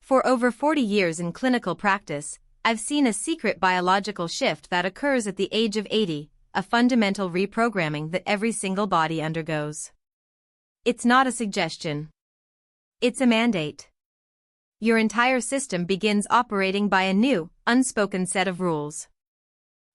For over 40 years in clinical practice, I've seen a secret biological shift that occurs at the age of 80, a fundamental reprogramming that every single body undergoes. It's not a suggestion. It's a mandate. Your entire system begins operating by a new, unspoken set of rules.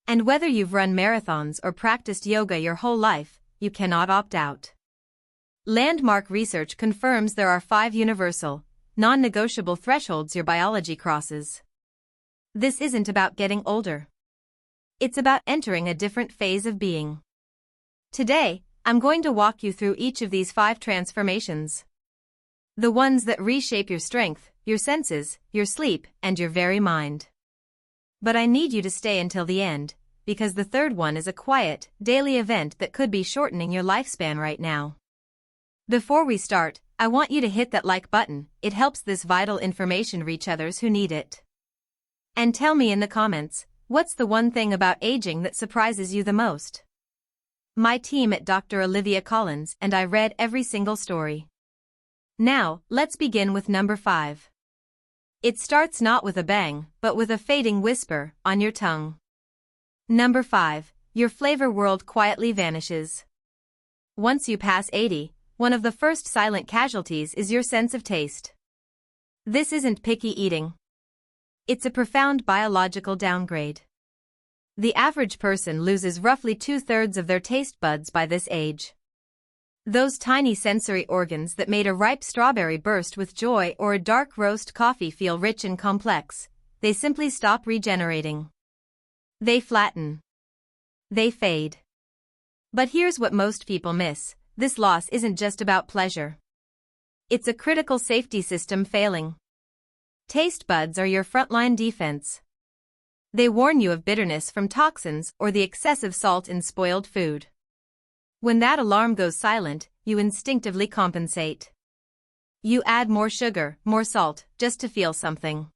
And whether you've run marathons or practiced yoga your whole life, you cannot opt out. Landmark research confirms there are 5 universal, non-negotiable thresholds your biology crosses. This isn't about getting older. It's about entering a different phase of being. Today, I'm going to walk you through each of these 5 transformations. The ones that reshape your strength, your senses, your sleep, and your very mind. But I need you to stay until the end, because the third one is a quiet, daily event that could be shortening your lifespan right now. Before we start, I want you to hit that like button. It helps this vital information reach others who need it. And tell me in the comments, what's the one thing about aging that surprises you the most? My team at Dr.Olivia Collins and I read every single story. Now, let's begin with number 5. It starts not with a bang, but with a fading whisper on your tongue. Number 5. Your flavor world quietly vanishes. Once you pass 80, one of the first silent casualties is your sense of taste. This isn't picky eating. It's a profound biological downgrade. The average person loses roughly 2/3 of their taste buds by this age. Those tiny sensory organs that made a ripe strawberry burst with joy or a dark roast coffee feel rich and complex, they simply stop regenerating. They flatten. They fade. But here's what most people miss: this loss isn't just about pleasure. It's a critical safety system failing. Taste buds are your frontline defense. They warn you of bitterness from toxins or the excessive salt in spoiled food. When that alarm goes silent, you instinctively compensate. You add more sugar, more salt, just to feel something.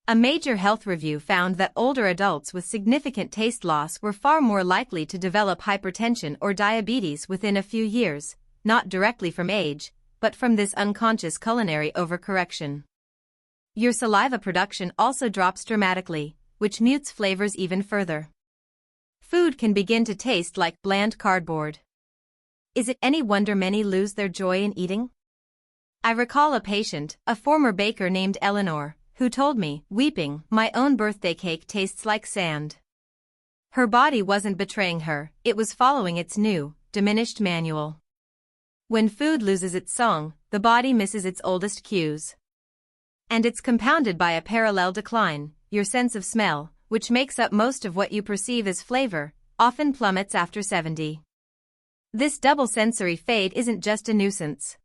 A major health review found that older adults with significant taste loss were far more likely to develop hypertension or diabetes within a few years, not directly from age, but from this unconscious culinary overcorrection. Your saliva production also drops dramatically, which mutes flavors even further. Food can begin to taste like bland cardboard. Is it any wonder many lose their joy in eating? I recall a patient, a former baker named Eleanor, who told me, weeping, "My own birthday cake tastes like sand." Her body wasn't betraying her, it was following its new, diminished manual. When food loses its song, the body misses its oldest cues. And it's compounded by a parallel decline. Your sense of smell, which makes up most of what you perceive as flavor, often plummets after 70. This double sensory fade isn't just a nuisance.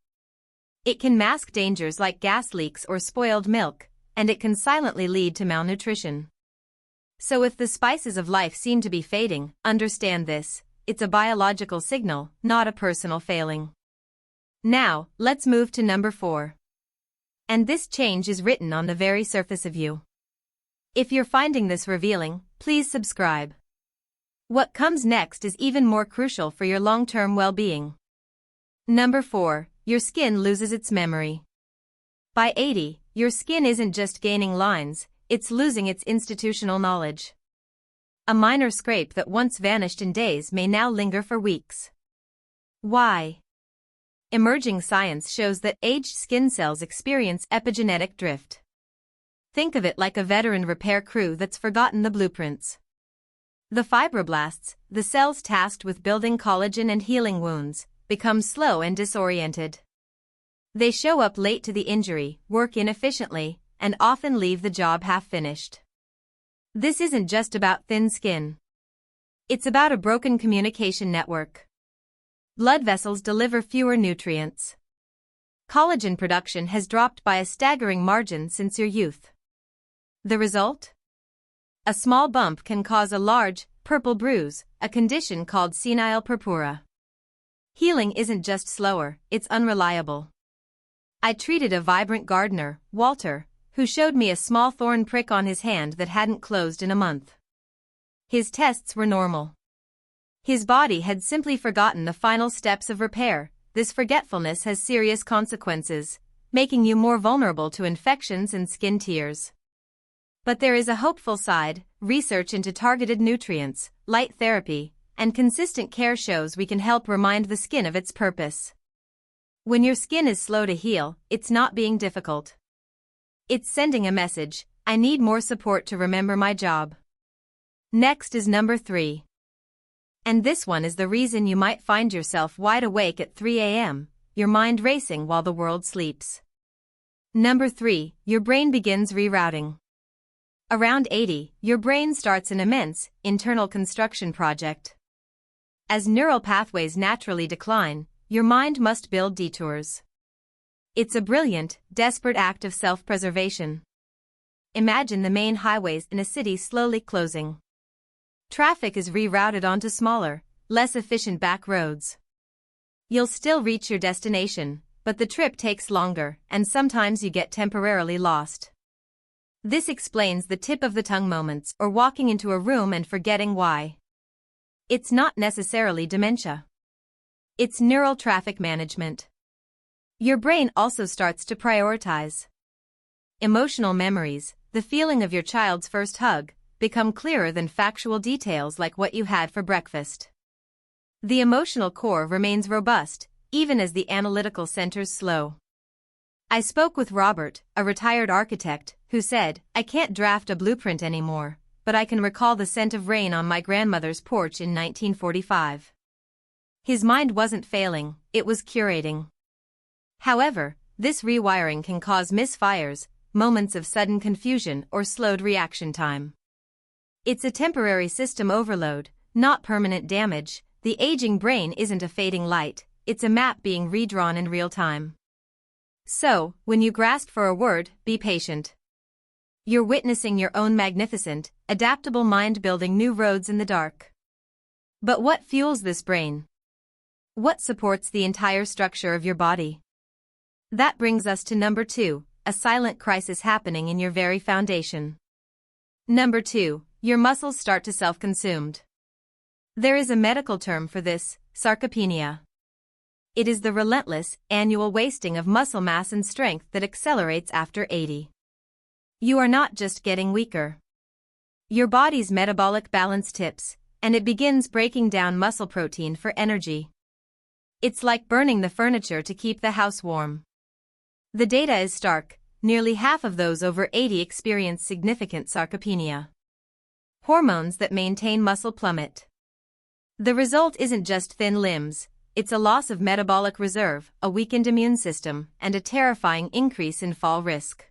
It can mask dangers like gas leaks or spoiled milk, and it can silently lead to malnutrition. So if the spices of life seem to be fading, understand this: it's a biological signal, not a personal failing. Now, let's move to number 4. And this change is written on the very surface of you. If you're finding this revealing, please subscribe. What comes next is even more crucial for your long-term well-being. Number 4. Your skin loses its memory. By 80, your skin isn't just gaining lines, it's losing its institutional knowledge. A minor scrape that once vanished in days may now linger for weeks. Why? Emerging science shows that aged skin cells experience epigenetic drift. Think of it like a veteran repair crew that's forgotten the blueprints. The fibroblasts, the cells tasked with building collagen and healing wounds, become slow and disoriented. They show up late to the injury, work inefficiently, and often leave the job half-finished. This isn't just about thin skin. It's about a broken communication network. Blood vessels deliver fewer nutrients. Collagen production has dropped by a staggering margin since your youth. The result? A small bump can cause a large, purple bruise, a condition called senile purpura. Healing isn't just slower, it's unreliable. I treated a vibrant gardener, Walter, who showed me a small thorn prick on his hand that hadn't closed in a month. His tests were normal. His body had simply forgotten the final steps of repair. This forgetfulness has serious consequences: making you more vulnerable to infections and skin tears. But there is a hopeful side. Research into targeted nutrients, light therapy, and consistent care shows we can help remind the skin of its purpose. When your skin is slow to heal, it's not being difficult. It's sending a message: I need more support to remember my job. Next is number 3. And this one is the reason you might find yourself wide awake at 3 a.m., your mind racing while the world sleeps. Number 3, your brain begins rerouting. Around 80, your brain starts an immense, internal construction project. As neural pathways naturally decline, your mind must build detours. It's a brilliant, desperate act of self-preservation. Imagine the main highways in a city slowly closing. Traffic is rerouted onto smaller, less efficient back roads. You'll still reach your destination, but the trip takes longer, and sometimes you get temporarily lost. This explains the tip of the tongue moments or walking into a room and forgetting why. It's not necessarily dementia. It's neural traffic management. Your brain also starts to prioritize. Emotional memories, the feeling of your child's first hug, become clearer than factual details like what you had for breakfast. The emotional core remains robust, even as the analytical centers slow. I spoke with Robert, a retired architect, who said, "I can't draft a blueprint anymore, but I can recall the scent of rain on my grandmother's porch in 1945. His mind wasn't failing, it was curating. However, this rewiring can cause misfires, moments of sudden confusion or slowed reaction time. It's a temporary system overload, not permanent damage. The aging brain isn't a fading light, it's a map being redrawn in real time. So, when you grasp for a word, be patient. You're witnessing your own magnificent, adaptable mind building new roads in the dark. But what fuels this brain? What supports the entire structure of your body? That brings us to number 2, a silent crisis happening in your very foundation. Number 2, your muscles start to self-consumed. There is a medical term for this, sarcopenia. It is the relentless, annual wasting of muscle mass and strength that accelerates after 80. You are not just getting weaker. Your body's metabolic balance tips, and it begins breaking down muscle protein for energy. It's like burning the furniture to keep the house warm. The data is stark. Nearly half of those over 80 experience significant sarcopenia. Hormones that maintain muscle plummet. The result isn't just thin limbs, it's a loss of metabolic reserve, a weakened immune system, and a terrifying increase in fall risk.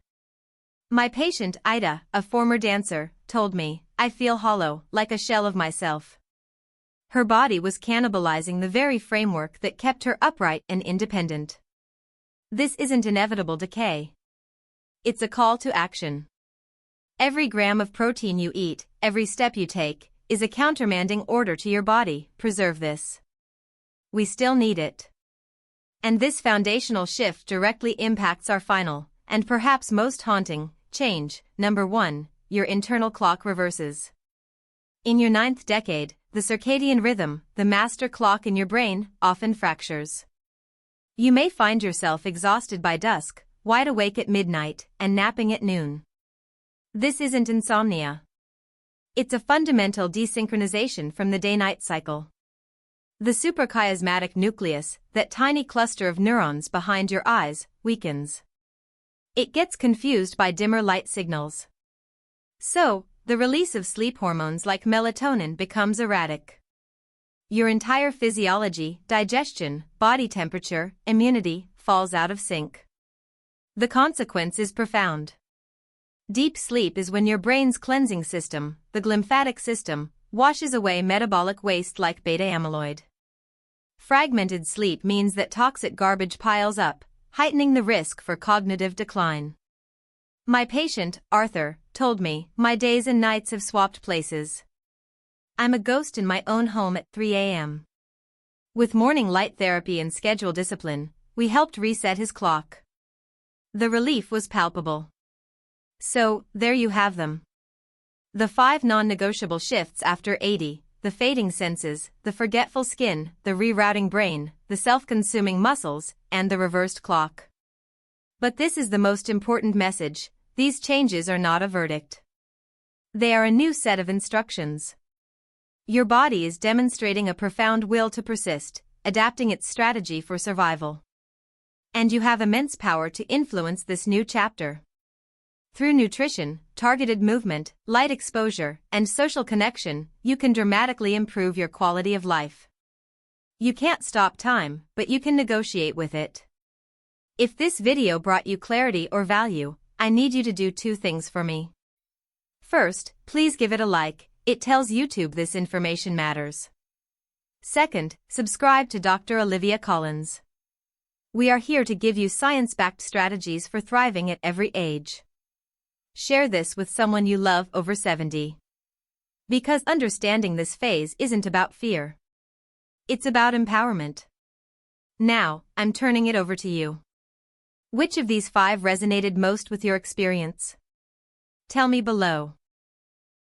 My patient Ida, a former dancer, told me, "I feel hollow, like a shell of myself." Her body was cannibalizing the very framework that kept her upright and independent. This isn't inevitable decay. It's a call to action. Every gram of protein you eat, every step you take, is a countermanding order to your body: preserve this. We still need it. And this foundational shift directly impacts our final, and perhaps most haunting, change. Number 1, your internal clock reverses. In your 9th decade, the circadian rhythm, the master clock in your brain, often fractures. You may find yourself exhausted by dusk, wide awake at midnight, and napping at noon. This isn't insomnia. It's a fundamental desynchronization from the day-night cycle. The suprachiasmatic nucleus, that tiny cluster of neurons behind your eyes, weakens. It gets confused by dimmer light signals. So, the release of sleep hormones like melatonin becomes erratic. Your entire physiology, digestion, body temperature, immunity, falls out of sync. The consequence is profound. Deep sleep is when your brain's cleansing system, the glymphatic system, washes away metabolic waste like beta amyloid. Fragmented sleep means that toxic garbage piles up, heightening the risk for cognitive decline. My patient, Arthur, told me, "My days and nights have swapped places. I'm a ghost in my own home at 3 a.m. With morning light therapy and schedule discipline, we helped reset his clock. The relief was palpable." So, there you have them. The 5 non-negotiable shifts after 80, the fading senses, the forgetful skin, the rerouting brain, the self-consuming muscles, and the reversed clock. But this is the most important message: these changes are not a verdict. They are a new set of instructions. Your body is demonstrating a profound will to persist, adapting its strategy for survival. And you have immense power to influence this new chapter. Through nutrition, targeted movement, light exposure, and social connection, you can dramatically improve your quality of life. You can't stop time, but you can negotiate with it. If this video brought you clarity or value, I need you to do two things for me. First, please give it a like. It tells YouTube this information matters. Second, subscribe to Dr. Olivia Collins. We are here to give you science-backed strategies for thriving at every age. Share this with someone you love over 70. Because understanding this phase isn't about fear. It's about empowerment. Now, I'm turning it over to you. Which of these 5 resonated most with your experience? Tell me below.